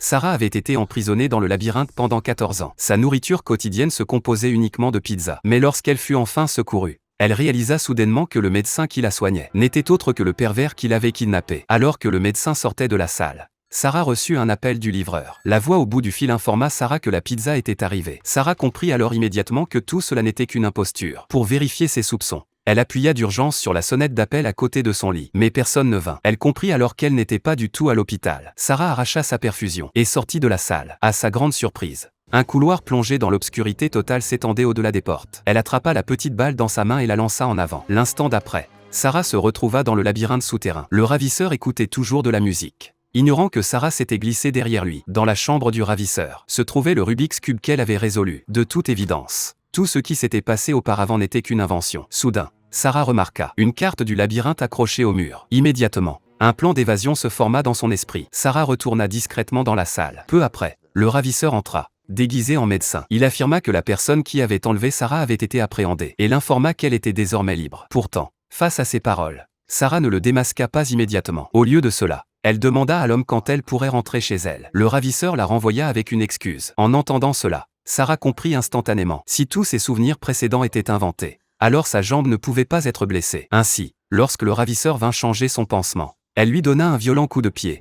Sarah avait été emprisonnée dans le labyrinthe pendant 14 ans. Sa nourriture quotidienne se composait uniquement de pizza. Mais lorsqu'elle fut enfin secourue, elle réalisa soudainement que le médecin qui la soignait n'était autre que le pervers qui l'avait kidnappée. Alors que le médecin sortait de la salle, Sarah reçut un appel du livreur. La voix au bout du fil informa Sarah que la pizza était arrivée. Sarah comprit alors immédiatement que tout cela n'était qu'une imposture. Pour vérifier ses soupçons, elle appuya d'urgence sur la sonnette d'appel à côté de son lit. Mais personne ne vint. Elle comprit alors qu'elle n'était pas du tout à l'hôpital. Sarah arracha sa perfusion et sortit de la salle. À sa grande surprise, un couloir plongé dans l'obscurité totale s'étendait au-delà des portes. Elle attrapa la petite balle dans sa main et la lança en avant. L'instant d'après, Sarah se retrouva dans le labyrinthe souterrain. Le ravisseur écoutait toujours de la musique. Ignorant que Sarah s'était glissée derrière lui, dans la chambre du ravisseur, se trouvait le Rubik's Cube qu'elle avait résolu. De toute évidence, tout ce qui s'était passé auparavant n'était qu'une invention. Soudain, Sarah remarqua une carte du labyrinthe accrochée au mur. Immédiatement, un plan d'évasion se forma dans son esprit. Sarah retourna discrètement dans la salle. Peu après, le ravisseur entra, déguisé en médecin. Il affirma que la personne qui avait enlevé Sarah avait été appréhendée et l'informa qu'elle était désormais libre. Pourtant, face à ces paroles, Sarah ne le démasqua pas immédiatement. Au lieu de cela, elle demanda à l'homme quand elle pourrait rentrer chez elle. Le ravisseur la renvoya avec une excuse. En entendant cela, Sarah comprit instantanément. Si tous ses souvenirs précédents étaient inventés, alors sa jambe ne pouvait pas être blessée. Ainsi, lorsque le ravisseur vint changer son pansement, elle lui donna un violent coup de pied.